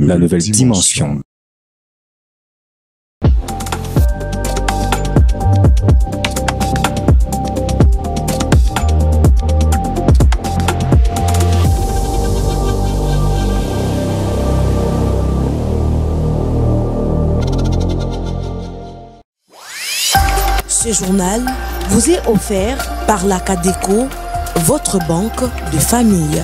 la nouvelle dimension. Ce journal vous est offert par la Cadeco, votre banque de famille.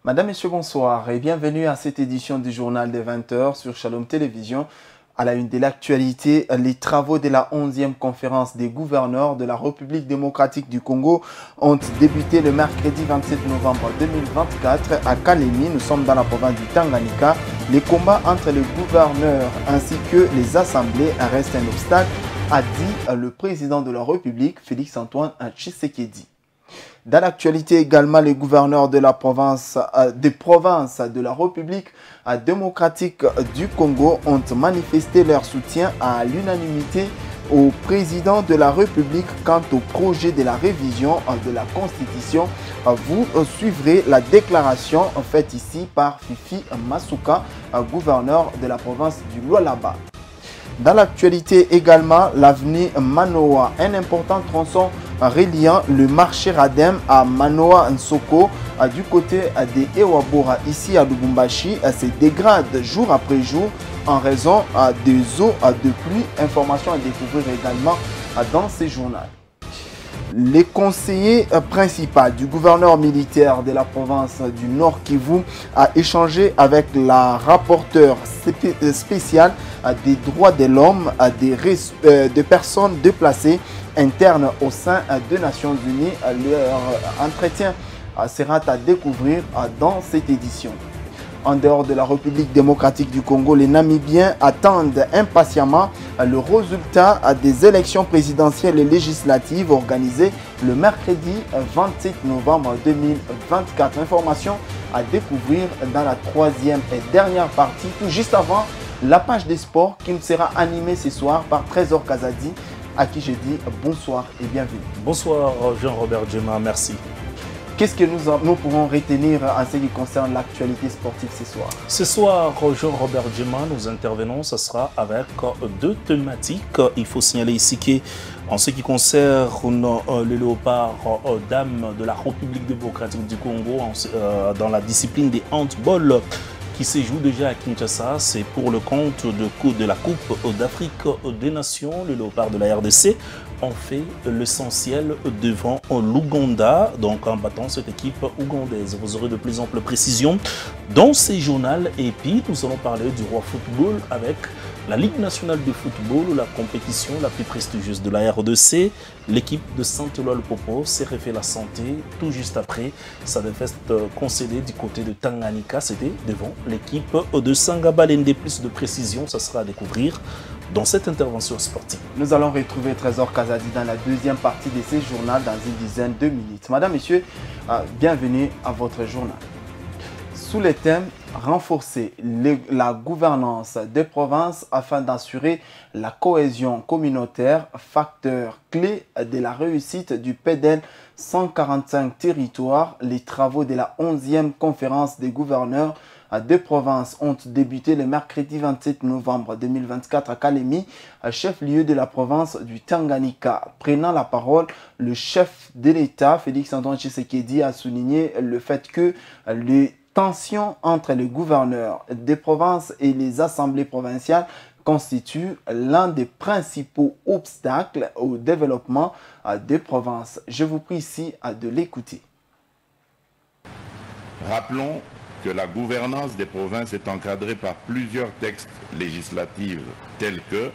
Madame, Messieurs, bonsoir et bienvenue à cette édition du journal des 20h sur Shalom Télévision. À la une de l'actualité, les travaux de la 11e conférence des gouverneurs de la République démocratique du Congo ont débuté le mercredi 27 novembre 2024 à Kalemi. Nous sommes dans la province du Tanganyika. Les combats entre les gouverneurs ainsi que les assemblées restent un obstacle, a dit le président de la République, Félix-Antoine Tshisekedi. Dans l'actualité également, les gouverneurs de la province, des provinces de la République démocratique du Congo ont manifesté leur soutien à l'unanimité au président de la République quant au projet de la révision de la Constitution. Vous suivrez la déclaration faite ici par Fifi Masuka, gouverneur de la province du Lualaba. Dans l'actualité également, l'avenue Manoa, un important tronçon reliant le marché Radem à Manoa Nsoko du côté des Ewabora ici à Lubumbashi se dégrade jour après jour en raison des eaux de pluie. Information à découvrir également dans ces journaux. Les conseillers principaux du gouverneur militaire de la province du Nord Kivu a échangé avec la rapporteure spéciale des droits de l'homme des personnes déplacées internes au sein des Nations Unies. Leur entretien sera à découvrir dans cette édition. En dehors de la République démocratique du Congo, les Namibiens attendent impatiemment le résultat des élections présidentielles et législatives organisées le mercredi 27 novembre 2024. Information à découvrir dans la troisième et dernière partie, tout juste avant la page des sports qui nous sera animée ce soir par Trésor Kazadi, à qui je dis bonsoir et bienvenue. Bonsoir Jean-Robert Djema, merci. Qu'est-ce que nous pourrons retenir en ce qui concerne l'actualité sportive ce soir? Ce soir, Jean-Robert Djema, nous intervenons, ce sera avec deux thématiques. Il faut signaler ici qu'en ce qui concerne le léopard dame de la République démocratique du Congo, dans la discipline des handball, qui se joue déjà à Kinshasa, c'est pour le compte de la Coupe d'Afrique des Nations. Le léopard de la RDC ont fait l'essentiel devant l'Ouganda, donc en battant cette équipe ougandaise. Vous aurez de plus amples précisions dans ces journaux. Et puis, nous allons parler du roi football avec la Ligue nationale de football, la compétition la plus prestigieuse de la RDC. L'équipe de Saint-Éloi-le-Popo s'est refait la santé tout juste après sa défaite concédée du côté de Tanganyika. C'était devant l'équipe de Sangabalende. Plus de précision, ça sera à découvrir dans cette intervention sportive. Nous allons retrouver Trésor Kazadi dans la deuxième partie de ces journaux dans une dizaine de minutes. Madame, Messieurs, bienvenue à votre journal. Sous le thème « Renforcer la gouvernance des provinces afin d'assurer la cohésion communautaire, facteur clé de la réussite du PEDEL 145 territoires », les travaux de la 11e conférence des gouverneurs des provinces ont débuté le mercredi 27 novembre 2024 à Kalemi, chef-lieu de la province du Tanganyika. Prenant la parole, le chef de l'État, Félix-Antoine Tshisekedi, a souligné le fait que les tensions entre les gouverneurs des provinces et les assemblées provinciales constituent l'un des principaux obstacles au développement des provinces. Je vous prie ici de l'écouter. Rappelons que la gouvernance des provinces est encadrée par plusieurs textes législatifs tels que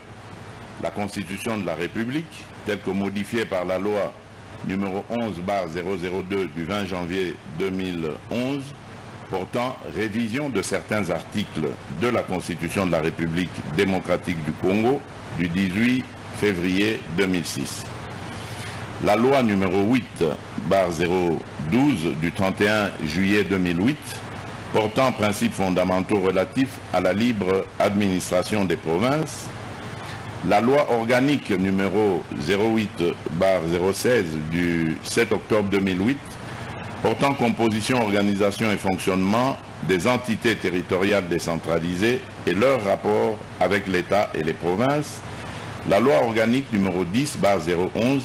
la Constitution de la République, telle que modifiée par la loi numéro 11/002 du 20 janvier 2011, portant révision de certains articles de la Constitution de la République démocratique du Congo du 18 février 2006. la loi numéro 8/012 du 31 juillet 2008 portant principes fondamentaux relatifs à la libre administration des provinces, la loi organique numéro 08/016 du 7 octobre 2008 portant composition, organisation et fonctionnement des entités territoriales décentralisées et leur rapport avec l'État et les provinces, la loi organique numéro 10/011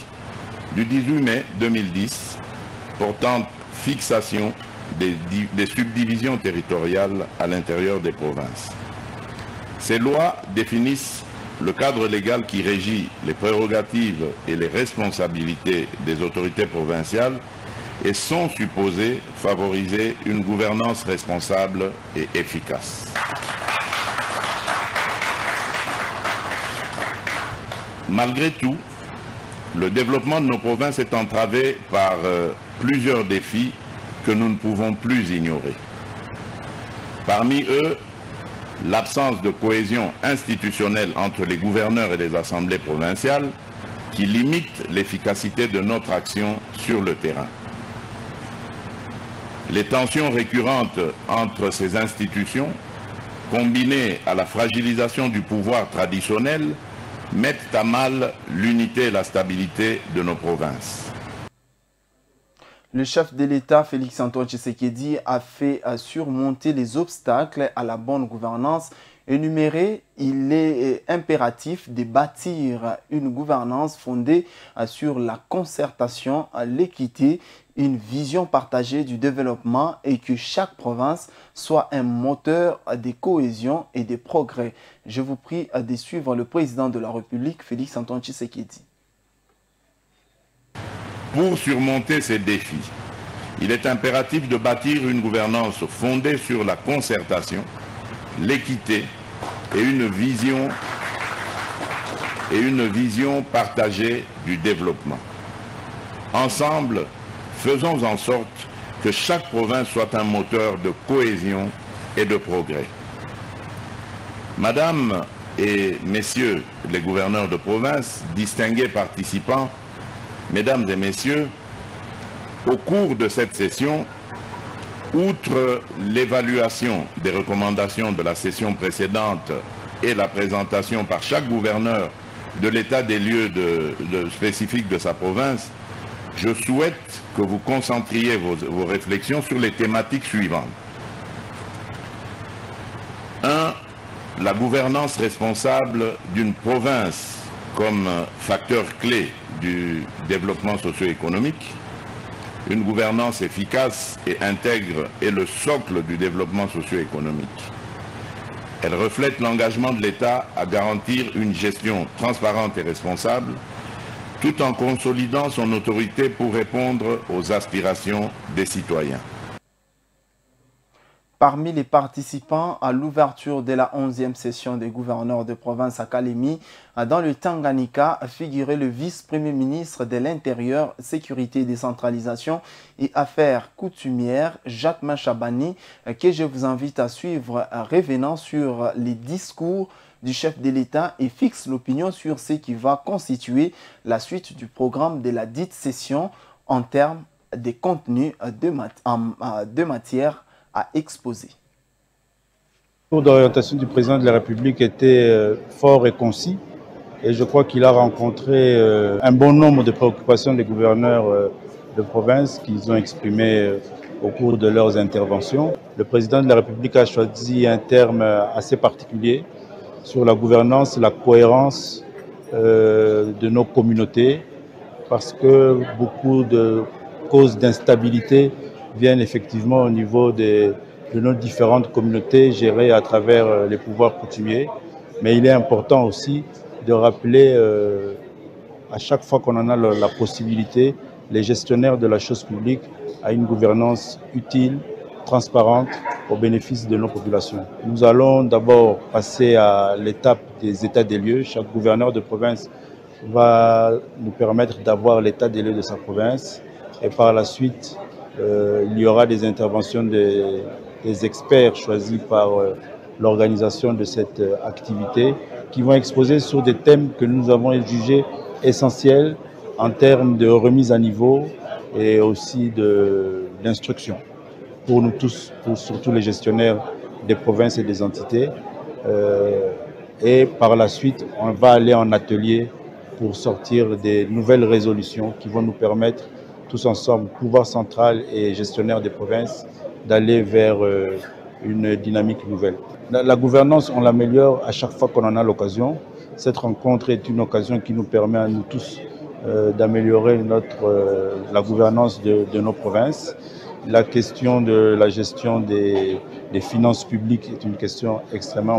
du 18 mai 2010 portant fixation des subdivisions territoriales à l'intérieur des provinces. Ces lois définissent le cadre légal qui régit les prérogatives et les responsabilités des autorités provinciales et sont supposées favoriser une gouvernance responsable et efficace. Malgré tout, le développement de nos provinces est entravé par plusieurs défis que nous ne pouvons plus ignorer. Parmi eux, l'absence de cohésion institutionnelle entre les gouverneurs et les assemblées provinciales qui limite l'efficacité de notre action sur le terrain. Les tensions récurrentes entre ces institutions, combinées à la fragilisation du pouvoir traditionnel, mettent à mal l'unité et la stabilité de nos provinces. Le chef de l'État, Félix-Antoine Tshisekedi, a fait surmonter les obstacles à la bonne gouvernance. Énuméré, il est impératif de bâtir une gouvernance fondée sur la concertation, l'équité, une vision partagée du développement et que chaque province soit un moteur de cohésion et de progrès. Je vous prie de suivre le président de la République, Félix-Antoine Tshisekedi. Pour surmonter ces défis, il est impératif de bâtir une gouvernance fondée sur la concertation, l'équité et une vision partagée du développement. Ensemble, faisons en sorte que chaque province soit un moteur de cohésion et de progrès. Madame et messieurs les gouverneurs de province, distingués participants, mesdames et messieurs, au cours de cette session, outre l'évaluation des recommandations de la session précédente et la présentation par chaque gouverneur de l'état des lieux spécifiques de sa province, je souhaite que vous concentriez vos réflexions sur les thématiques suivantes. 1. La gouvernance responsable d'une province comme facteur clé du développement socio-économique. Une gouvernance efficace et intègre est le socle du développement socio-économique. Elle reflète l'engagement de l'État à garantir une gestion transparente et responsable, tout en consolidant son autorité pour répondre aux aspirations des citoyens. Parmi les participants à l'ouverture de la 11e session des gouverneurs de province à Kalemi, dans le Tanganyika, figurait le vice-premier ministre de l'Intérieur, Sécurité et Décentralisation et Affaires coutumières, Jacques Machabani, que je vous invite à suivre, revenant sur les discours du chef de l'État et fixe l'opinion sur ce qui va constituer la suite du programme de la dite session en termes de contenu de matière à exposer. Le cours d'orientation du président de la République était fort et concis et je crois qu'il a rencontré un bon nombre de préoccupations des gouverneurs de province qu'ils ont exprimées au cours de leurs interventions. Le président de la République a choisi un terme assez particulier sur la gouvernance et la cohérence de nos communautés parce que beaucoup de causes d'instabilité viennent effectivement au niveau de nos différentes communautés gérées à travers les pouvoirs coutumiers. Mais il est important aussi de rappeler à chaque fois qu'on en a la possibilité, les gestionnaires de la chose publique à une gouvernance utile, transparente, au bénéfice de nos populations. Nous allons d'abord passer à l'étape des états des lieux. Chaque gouverneur de province va nous permettre d'avoir l'état des lieux de sa province et par la suite, il y aura des interventions des experts choisis par l'organisation de cette activité qui vont exposer sur des thèmes que nous avons jugés essentiels en termes de remise à niveau et aussi d'instruction pour nous tous, pour surtout les gestionnaires des provinces et des entités. Et par la suite, on va aller en atelier pour sortir des nouvelles résolutions qui vont nous permettre, tous ensemble, pouvoir central et gestionnaire des provinces, d'aller vers une dynamique nouvelle. La gouvernance, on l'améliore à chaque fois qu'on en a l'occasion. Cette rencontre est une occasion qui nous permet à nous tous d'améliorer la gouvernance de nos provinces. La question de la gestion des finances publiques est une question extrêmement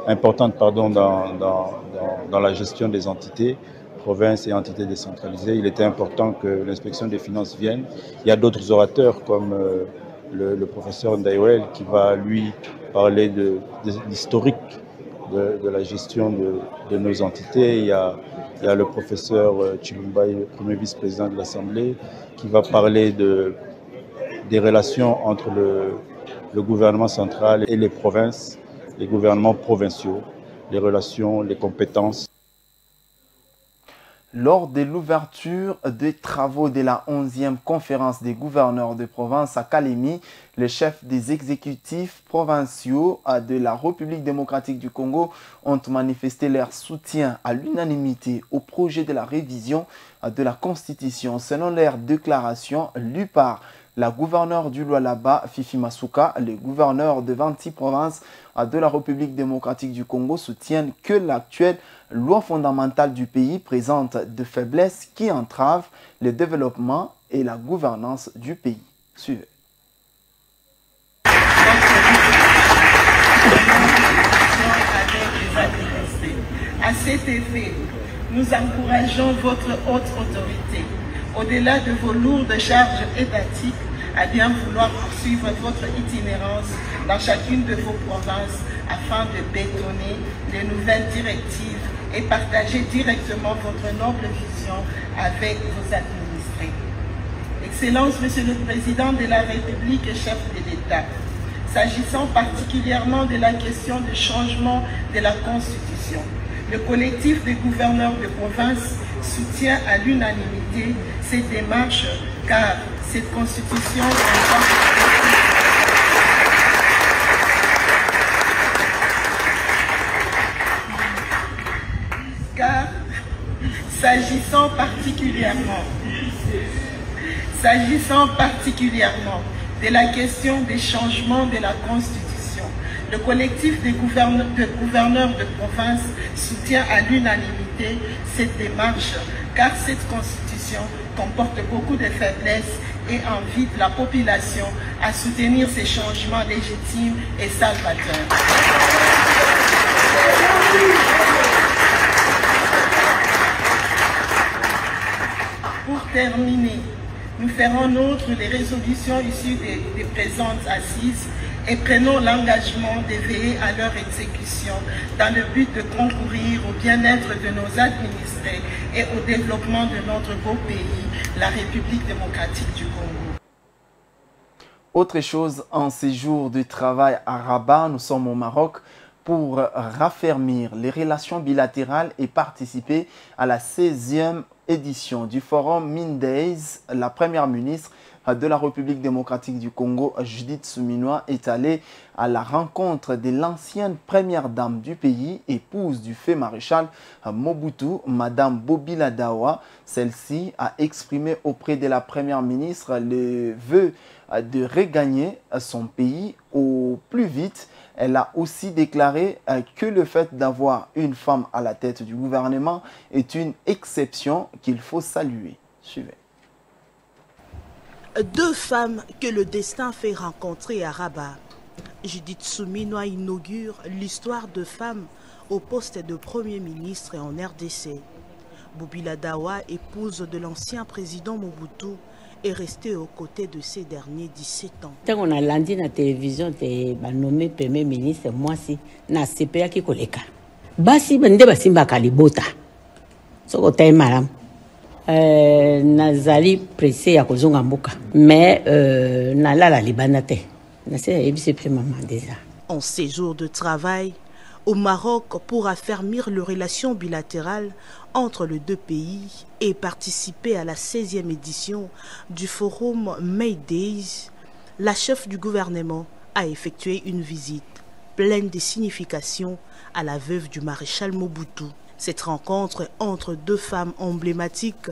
importante dans la gestion des entités, provinces et entités décentralisées. Il était important que l'inspection des finances vienne. Il y a d'autres orateurs comme le professeur Ndaiwel qui va lui parler de l'historique de la gestion de nos entités. Il y a le professeur Chilumbaï, le premier vice-président de l'Assemblée, qui va parler des relations entre le gouvernement central et les provinces, les gouvernements provinciaux, les relations, les compétences. Lors de l'ouverture des travaux de la 11e conférence des gouverneurs de province à Kalemi, les chefs des exécutifs provinciaux de la République démocratique du Congo ont manifesté leur soutien à l'unanimité au projet de la révision de la Constitution. Selon leur déclaration lue par la gouverneure du Lualaba, Fifi Masuka, les gouverneurs de 26 provinces de la République démocratique du Congo soutiennent que l'actuelle loi fondamentale du pays présente de faiblesses qui entravent le développement et la gouvernance du pays. Suivez. À cet effet, nous encourageons votre haute autorité, au-delà de vos lourdes charges étatiques, à bien vouloir poursuivre votre itinérance dans chacune de vos provinces afin de bétonner les nouvelles directives et partager directement votre noble vision avec vos administrés. Excellence, Monsieur le Président de la République et chef de l'État, s'agissant particulièrement de la question du changement de la Constitution, le collectif des gouverneurs de province soutient à l'unanimité cette démarche car cette Constitution s'agissant particulièrement de la question des changements de la Constitution, le collectif des gouverneurs de province soutient à l'unanimité cette démarche car cette Constitution comporte beaucoup de faiblesses et invite la population à soutenir ces changements légitimes et salvateurs. Pour terminer, nous ferons nôtre les résolutions issues des présentes assises et prenons l'engagement de veiller à leur exécution dans le but de concourir au bien-être de nos administrés et au développement de notre beau pays, la République démocratique du Congo. Autre chose, en séjour de travail à Rabat, nous sommes au Maroc pour raffermir les relations bilatérales et participer à la 16e édition du Forum Mindays. La première ministre de la République démocratique du Congo, Judith Suminwa, est allée à la rencontre de l'ancienne première dame du pays, épouse du fait maréchal Mobutu, Madame Bobila Dawa. Celle-ci a exprimé auprès de la première ministre le vœu de regagner son pays au plus vite. Elle a aussi déclaré que le fait d'avoir une femme à la tête du gouvernement est une exception qu'il faut saluer. Suivez. Deux femmes que le destin fait rencontrer à Rabat. Judith Suminwa inaugure l'histoire de femmes au poste de Premier ministre en RDC. Bobila Dawa, épouse de l'ancien président Mobutu, est restée aux côtés de ces derniers 17 ans. Quand on a lundi la télévision, tu as nommé Premier ministre, moi si, na CPA qui koleka. Basi bende basi bakalibota. Soko tay maram. Nazali pressé ya kozonga mboka. Mais nalala libana te. Na se ebise pe maman déjà. En séjour de travail, au Maroc pour affermir les relations bilatérales entre les deux pays et participer à la 16e édition du forum May Days, la chef du gouvernement a effectué une visite pleine de significations à la veuve du maréchal Mobutu. Cette rencontre entre deux femmes emblématiques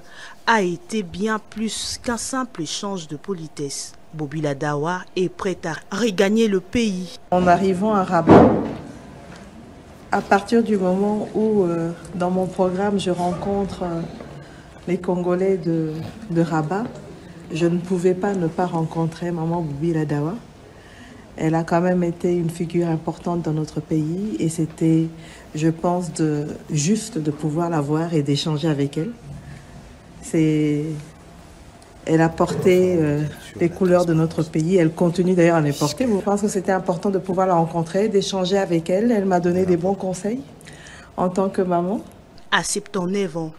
a été bien plus qu'un simple échange de politesse. Bobila Dawa est prête à regagner le pays. En arrivant à Rabat, à partir du moment où dans mon programme je rencontre les Congolais de Rabat, je ne pouvais pas ne pas rencontrer maman Bobila Dawa. Elle a quand même été une figure importante dans notre pays et c'était, je pense, juste de pouvoir la voir et d'échanger avec elle. Elle a porté les couleurs de notre pays, elle continue d'ailleurs à les porter. Je pense que c'était important de pouvoir la rencontrer, d'échanger avec elle. Elle m'a donné des bons conseils en tant que maman. À 79 ans,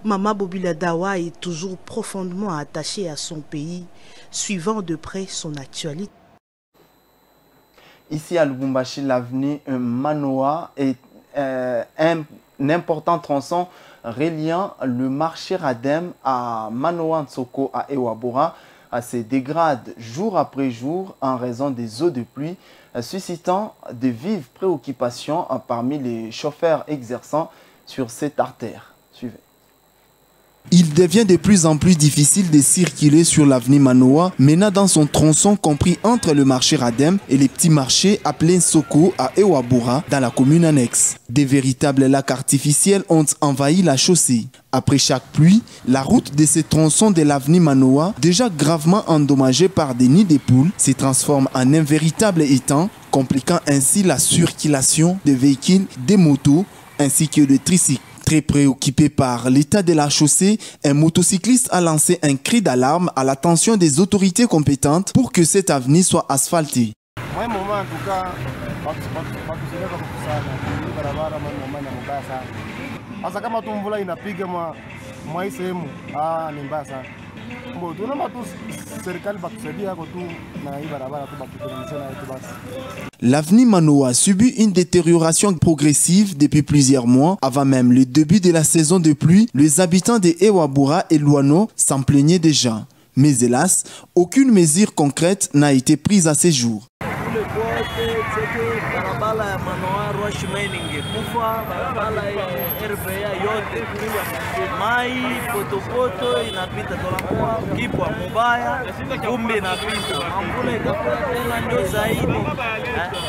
Maman Bobila Dawa est toujours profondément attachée à son pays, suivant de près son actualité. Ici à Lubumbashi, l'avenue Manoa est un important tronçon reliant le marché Radem à Manoa Ntsoko à Ewabora se dégrade jour après jour en raison des eaux de pluie, suscitant de vives préoccupations parmi les chauffeurs exerçant sur cette artère. Suivez. Il devient de plus en plus difficile de circuler sur l'avenue Manoa, menant dans son tronçon compris entre le marché Radem et les petits marchés appelés Soko à Ewabora dans la commune annexe. Des véritables lacs artificiels ont envahi la chaussée. Après chaque pluie, la route de ce tronçon de l'avenue Manoa, déjà gravement endommagée par des nids de poules, se transforme en un véritable étang, compliquant ainsi la circulation des véhicules, des motos ainsi que de tricycles. Très préoccupé par l'état de la chaussée, un motocycliste a lancé un cri d'alarme à l'attention des autorités compétentes pour que cette avenue soit asphaltée. L'avenue Manoa subit une détérioration progressive depuis plusieurs mois. Avant même le début de la saison de pluie, les habitants de Ewabora et Luano s'en plaignaient déjà. Mais hélas, aucune mesure concrète n'a été prise à ce jour. Mai potopoto inapita tonakuwa kipwa mubaya kumbe inapita mambule ikakuwa ndio zaidi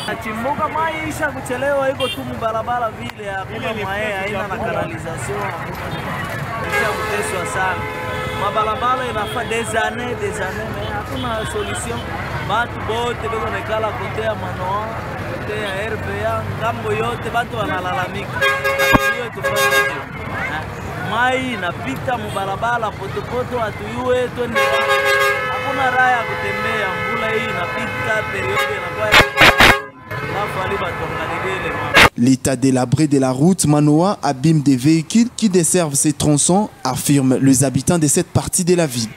achimbuka mai isha kuchelewa iko tu barabara vile hakuna mae haina na kanalization kisha kuteswa sana mabalabala inafa des années hakuna solution batu bote beko nekala kotea Manoa kotea RVA ngambo yote batu wanalalamika hiyo tufanye mai inapita mubarabara potopoto atuyue twende hakuna raha ya kutembea mbula hii inapita periode inakuwa L'état délabré de la route Manoa abîme des véhicules qui desservent ces tronçons, affirment les habitants de cette partie de la ville.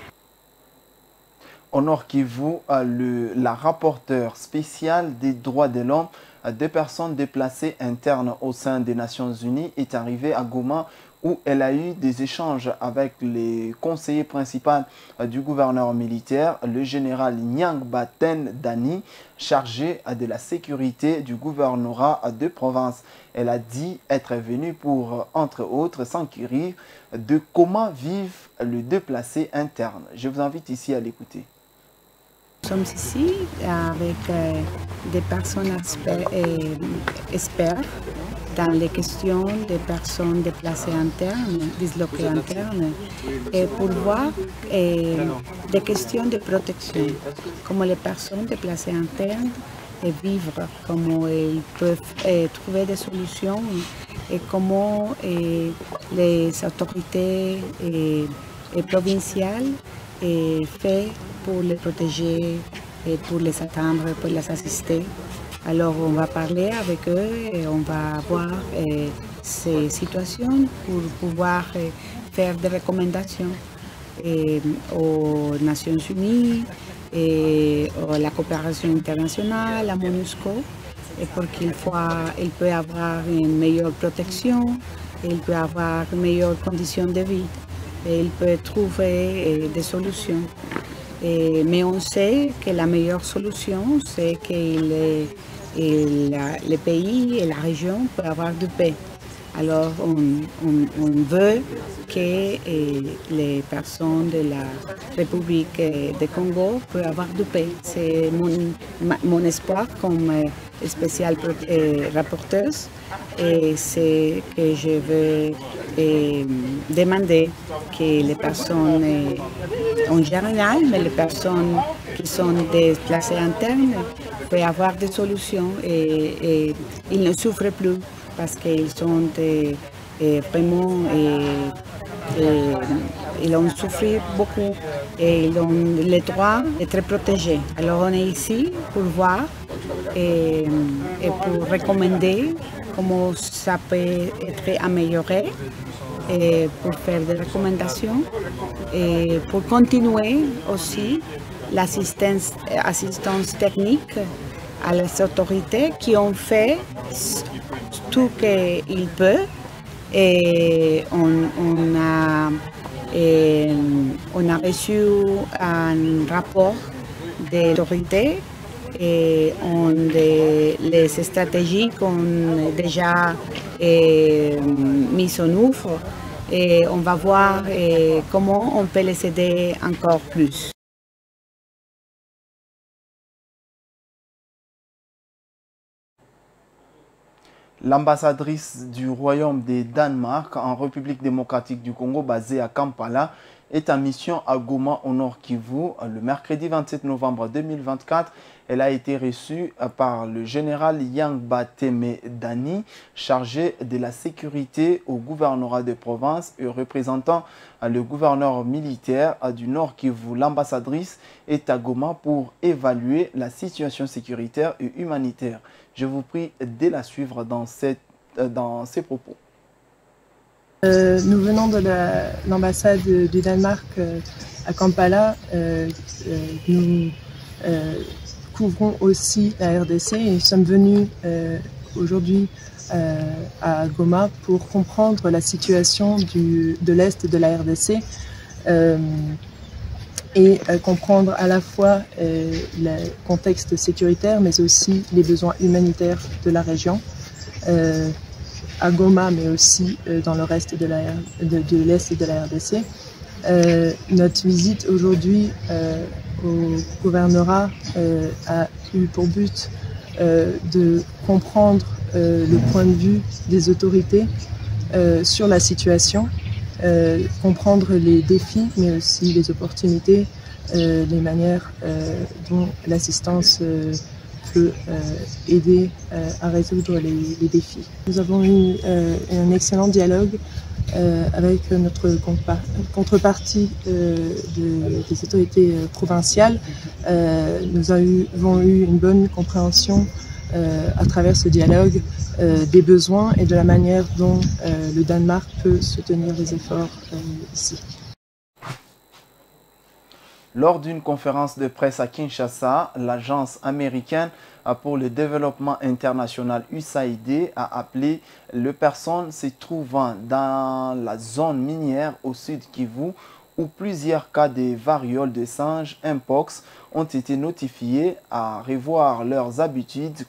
Au Nord Kivu, la rapporteure spéciale des droits de l'homme des personnes déplacées internes au sein des Nations Unies est arrivée à Goma où elle a eu des échanges avec les conseillers principaux du gouverneur militaire, le général Nyangbaten Dani, chargé de la sécurité du gouvernorat de province. Elle a dit être venue pour, entre autres, s'enquérir de comment vivent les déplacés internes. Je vous invite ici à l'écouter. Nous sommes ici avec des personnes experts dans les questions des personnes déplacées internes, disloquées internes, et pour voir des questions de protection, comment les personnes déplacées internes vivre, comment ils peuvent trouver des solutions et comment les autorités provinciales font pour les protéger et pour les attendre, pour les assister. Alors on va parler avec eux et on va voir ces situations pour pouvoir faire des recommandations aux Nations Unies, et à la coopération internationale, à MONUSCO, et pour qu'il peut avoir une meilleure protection, il peut avoir une meilleure condition de vie et il peut trouver des solutions. Mais on sait que la meilleure solution, c'est que le pays et la région peuvent avoir de paix. Alors on veut que les personnes de la République du Congo puissent avoir de paix. C'est mon espoir comme spécial rapporteuse et c'est que je veux demander que les personnes en général, mais les personnes qui sont déplacées internes peuvent avoir des solutions et ils ne souffrent plus parce qu'ils sont vraiment ils ont souffert beaucoup et ils ont le droit d'être protégés. Alors on est ici pour voir et pour recommander comment ça peut être amélioré et pour faire des recommandations et pour continuer aussi l'assistance technique à les autorités qui ont fait tout ce qu'ils peuvent et on a reçu un rapport des autorités et les stratégies qu'on a déjà mises en œuvre et on va voir comment on peut les aider encore plus. L'ambassadrice du Royaume du Danemark en République démocratique du Congo, basée à Kampala, est en mission à Goma, au Nord Kivu. Le mercredi 27 novembre 2024, elle a été reçue par le général Yangba Temedani, chargé de la sécurité au gouvernorat de province et représentant le gouverneur militaire du Nord Kivu. L'ambassadrice est à Goma pour évaluer la situation sécuritaire et humanitaire. Je vous prie de la suivre dans ces propos. Nous venons de l'ambassade du Danemark à Kampala. Nous couvrons aussi la RDC et nous sommes venus aujourd'hui à Goma pour comprendre la situation de l'Est de la RDC et comprendre à la fois le contexte sécuritaire mais aussi les besoins humanitaires de la région. À Goma, mais aussi dans le reste de l'Est de la RDC. Notre visite aujourd'hui au gouvernorat a eu pour but de comprendre le point de vue des autorités sur la situation, comprendre les défis, mais aussi les opportunités, les manières dont l'assistance peut aider à résoudre les défis. Nous avons eu un excellent dialogue avec notre contrepartie des autorités provinciales. Nous avons eu une bonne compréhension à travers ce dialogue des besoins et de la manière dont le Danemark peut soutenir les efforts ici. Lors d'une conférence de presse à Kinshasa, l'agence américaine pour le développement international USAID a appelé les personnes se trouvant dans la zone minière au sud Kivu où plusieurs cas de variole de singe Mpox ont été notifiés à revoir leurs habitudes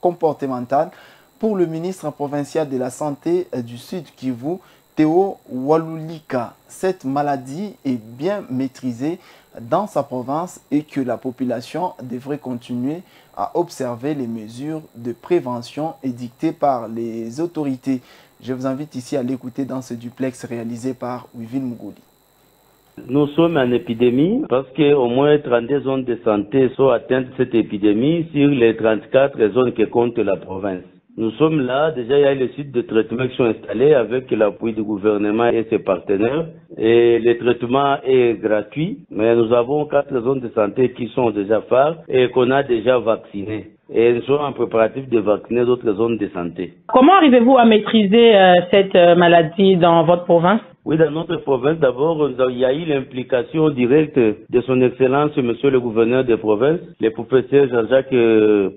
comportementales. Pour le ministre provincial de la Santé du Sud Kivu, Théo Walulika, cette maladie est bien maîtrisée dans sa province et que la population devrait continuer à observer les mesures de prévention édictées par les autorités. Je vous invite ici à l'écouter dans ce duplex réalisé par Wivin Muguli. Nous sommes en épidémie parce qu'au moins 32 zones de santé sont atteintes de cette épidémie sur les 34 zones que compte la province. Nous sommes là, déjà il y a les sites de traitement qui sont installés avec l'appui du gouvernement et ses partenaires. Et le traitement est gratuit, mais nous avons 4 zones de santé qui sont déjà phares et qu'on a déjà vaccinées. Et nous sommes en préparatif de vacciner d'autres zones de santé. Comment arrivez-vous à maîtriser cette maladie dans votre province? Oui, dans notre province, d'abord, il y a eu l'implication directe de son Excellence, Monsieur le gouverneur de province, le professeur Jean-Jacques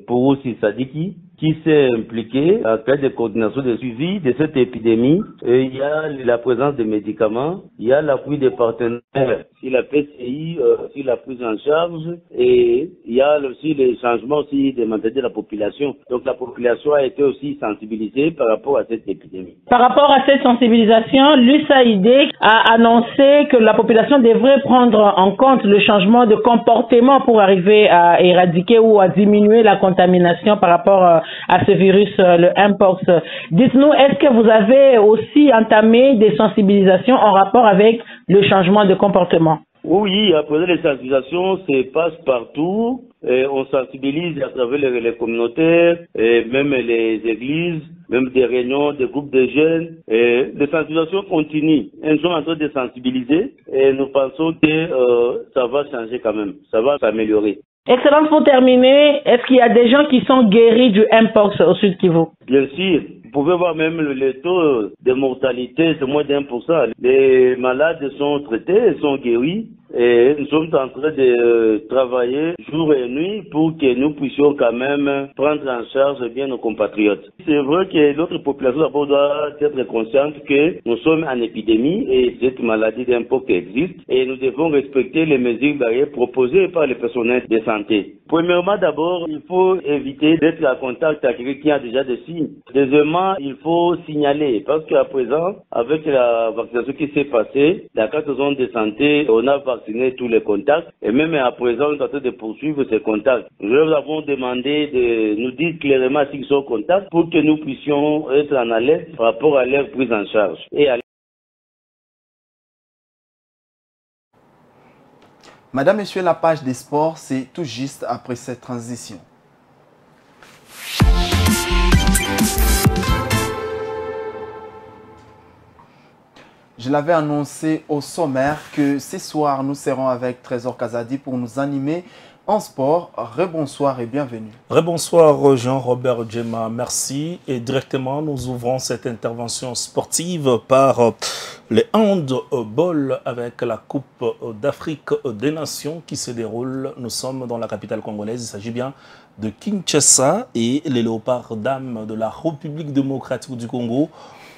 Pouroussi Sadiki, qui s'est impliqué en cas de coordination de suivi de cette épidémie. Et il y a la présence de médicaments, il y a l'appui des partenaires, sur la PCI, sur la prise en charge, et il y a aussi les changements aussi des mentalités de la population. Donc la population a été aussi sensibilisée par rapport à cette épidémie. Par rapport à cette sensibilisation, l'USAID a annoncé que la population devrait prendre en compte le changement de comportement pour arriver à éradiquer ou à diminuer la contamination par rapport à ce virus, le Mpox. Dites-nous, est-ce que vous avez aussi entamé des sensibilisations en rapport avec le changement de comportement? Oui, après les sensibilisations, ça passe partout. Et on sensibilise à travers les communautaires, et même les églises, même des réunions, des groupes de jeunes. Et les sensibilisations continuent. Nous sommes en train de sensibiliser et nous pensons que ça va changer quand même. Ça va s'améliorer. Excellence, pour terminer, est-ce qu'il y a des gens qui sont guéris du Mpox au Sud Kivu? Bien sûr. Vous pouvez voir même le taux de mortalité, c'est moins d'1%. Les malades sont traités, sont guéris. Et nous sommes en train de travailler jour et nuit pour que nous puissions quand même prendre en charge bien nos compatriotes. C'est vrai que notre population d'abord doit être consciente que nous sommes en épidémie et cette maladie d'Mpox existe et nous devons respecter les mesures barrières proposées par les personnels de santé. Premièrement, d'abord, il faut éviter d'être en contact avec quelqu'un qui a déjà des signes. Deuxièmement, il faut signaler parce qu'à présent, avec la vaccination qui s'est passée, la carte zone de santé, on a vacciné tous les contacts et même à présent, on est en train de poursuivre ces contacts. Nous avons demandé de nous dire clairement s'ils sont contacts pour que nous puissions être en alerte par rapport à leur prise en charge. Madame, Monsieur, la page des sports, c'est tout juste après cette transition. Je l'avais annoncé au sommaire que ce soir, nous serons avec Trésor Kazadi pour nous animer en sport. Rebonsoir et bienvenue. Rebonsoir Jean-Robert Djema, merci. Et directement, nous ouvrons cette intervention sportive par les handball avec la Coupe d'Afrique des Nations qui se déroule. Nous sommes dans la capitale congolaise, il s'agit bien de Kinshasa et les léopards dames de la République démocratique du Congo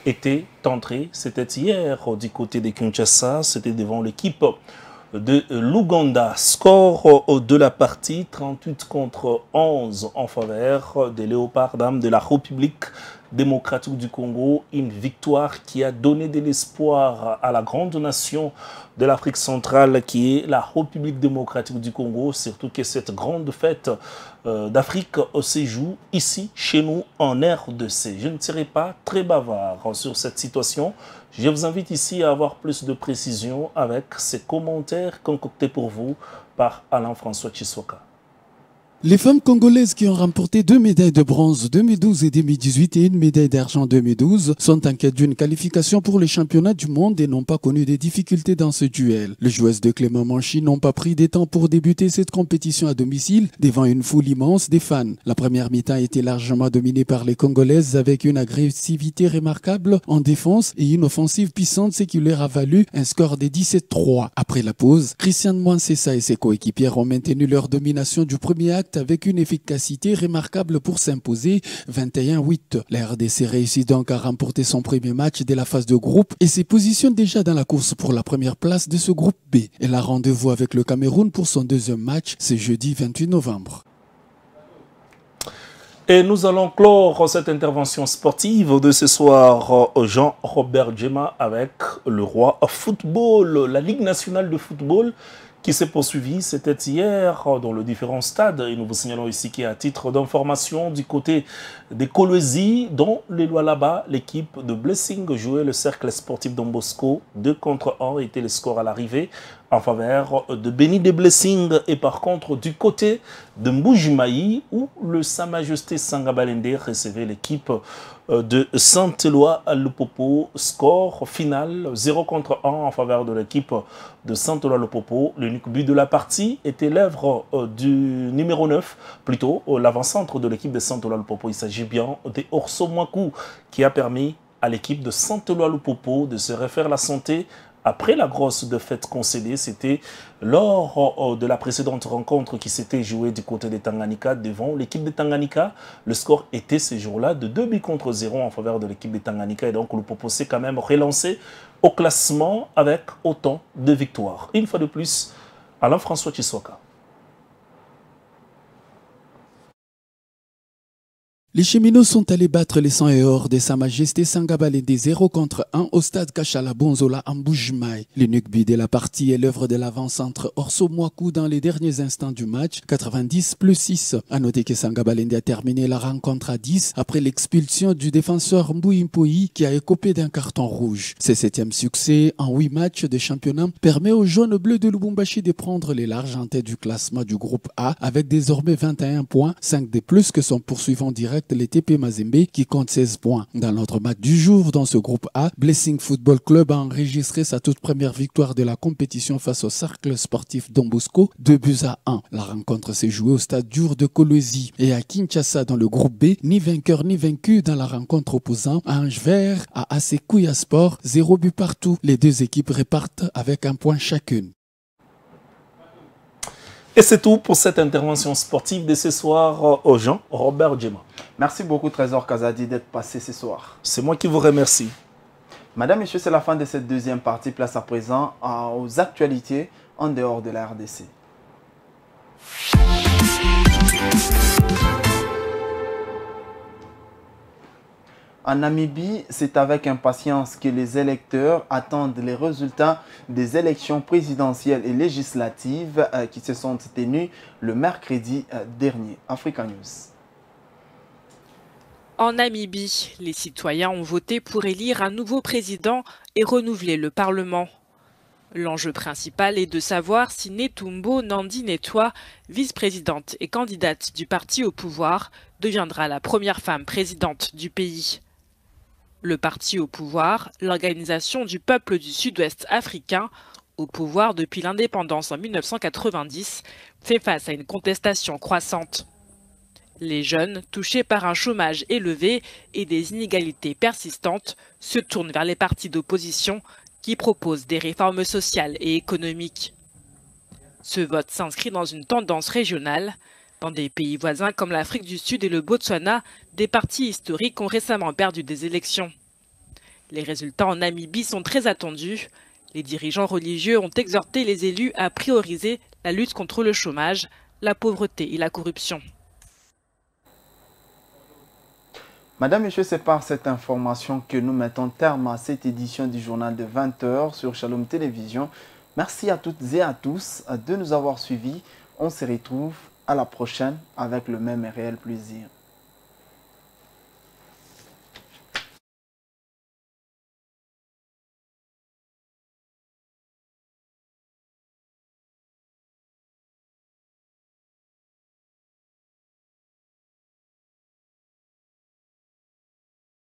étaient entrés. C'était hier du côté de Kinshasa, c'était devant l'équipe de l'Ouganda. Score de la partie 38-11 en faveur des léopards dames de la République démocratique du Congo. Une victoire qui a donné de l'espoir à la grande nation de l'Afrique centrale qui est la République démocratique du Congo. Surtout que cette grande fête d'Afrique se joue ici, chez nous, en RDC. Je ne serai pas très bavard sur cette situation. Je vous invite ici à avoir plus de précision avec ces commentaires concoctés pour vous par Alain-François Chisoka. Les femmes congolaises qui ont remporté 2 médailles de bronze 2012 et 2018 et une médaille d'argent 2012 sont en quête d'une qualification pour les championnats du monde et n'ont pas connu de difficultés dans ce duel. Les joueuses de Clément Manchi n'ont pas pris des temps pour débuter cette compétition à domicile devant une foule immense des fans. La première mi-temps a été largement dominée par les Congolaises avec une agressivité remarquable en défense et une offensive puissante, ce qui leur a valu un score de 17-3. Après la pause, Christiane Mouansessa et ses coéquipières ont maintenu leur domination du premier acte avec une efficacité remarquable pour s'imposer 21-8. La RDC réussit donc à remporter son premier match de la phase de groupe et se positionne déjà dans la course pour la première place de ce groupe B. Elle a rendez-vous avec le Cameroun pour son deuxième match, ce jeudi 28 novembre. Et nous allons clore cette intervention sportive de ce soir, Jean-Robert Djema, avec le roi football, la Ligue nationale de football, qui s'est poursuivi, c'était hier dans les différents stades. Et nous vous signalons ici qu'à titre d'information du côté des Kolwezi, dont les lois là-bas, l'équipe de Blessing jouait le cercle sportif Don Bosco. 2-1 était le score à l'arrivée en faveur de Béni de Blessing. Et par contre, du côté de Mbujimaï, où le Sa Majesté Sangabalende recevait l'équipe de Saint-Éloi Lupopo, score final 0-1 en faveur de l'équipe de Saint-Éloi Lupopo. L'unique but de la partie était l'œuvre du numéro 9, plutôt l'avant-centre de l'équipe de Saint-Éloi Lupopo. Il s'agit bien de Orso Mwaku qui a permis à l'équipe de Sant'Eloi Lupopo de se refaire la santé après la grosse défaite concédée. C'était lors de la précédente rencontre qui s'était jouée du côté de Tanganyika devant l'équipe de Tanganyika. Le score était ce jour-là de 2-0 en faveur de l'équipe de Tanganyika. Et donc Lupopo s'est quand même relancé au classement avec autant de victoires. Une fois de plus, Alain-François Tshisoka. Les cheminots sont allés battre les 100 et or de Sa Majesté Sangabale des 0-1 au stade Kachala Bonzola en Boujmaï. L'unique but de la partie est l'œuvre de l'avant-centre Orso Mwaku dans les derniers instants du match, 90+6. À noter que Sangabale a terminé la rencontre à 10 après l'expulsion du défenseur Mbouimpoui qui a écopé d'un carton rouge. Ce 7e succès en 8 matchs de championnat permet aux jaunes bleus de Lubumbashi de prendre les larges en tête du classement du groupe A avec désormais 21 points, 5 de plus que son poursuivant direct les TP Mazembe qui compte 16 points. Dans l'autre match du jour, dans ce groupe A, Blessing Football Club a enregistré sa toute première victoire de la compétition face au cercle sportif Dombosco, 2-1. La rencontre s'est jouée au stade Diour de Kolwezi et à Kinshasa dans le groupe B, ni vainqueur ni vaincu dans la rencontre opposant à Ange Vert à AC Kouya Sport, 0 but partout. Les deux équipes repartent avec un point chacune. Et c'est tout pour cette intervention sportive de ce soir au Jean-Robert Djema. Merci beaucoup Trésor Kazadi d'être passé ce soir. C'est moi qui vous remercie. Madame, Messieurs, c'est la fin de cette deuxième partie. Place à présent aux actualités en dehors de la RDC. En Namibie, c'est avec impatience que les électeurs attendent les résultats des élections présidentielles et législatives qui se sont tenues le mercredi dernier. Africa News. En Namibie, les citoyens ont voté pour élire un nouveau président et renouveler le Parlement. L'enjeu principal est de savoir si Netumbo Nandi-Ndaitwah, vice-présidente et candidate du parti au pouvoir, deviendra la première femme présidente du pays. Le parti au pouvoir, l'organisation du peuple du sud-ouest africain, au pouvoir depuis l'indépendance en 1990, fait face à une contestation croissante. Les jeunes, touchés par un chômage élevé et des inégalités persistantes, se tournent vers les partis d'opposition qui proposent des réformes sociales et économiques. Ce vote s'inscrit dans une tendance régionale. Dans des pays voisins comme l'Afrique du Sud et le Botswana, des partis historiques ont récemment perdu des élections. Les résultats en Namibie sont très attendus. Les dirigeants religieux ont exhorté les élus à prioriser la lutte contre le chômage, la pauvreté et la corruption. Madame, Monsieur, c'est par cette information que nous mettons terme à cette édition du journal de 20h sur Shalom Télévision. Merci à toutes et à tous de nous avoir suivis. On se retrouve à la prochaine avec le même et réel plaisir.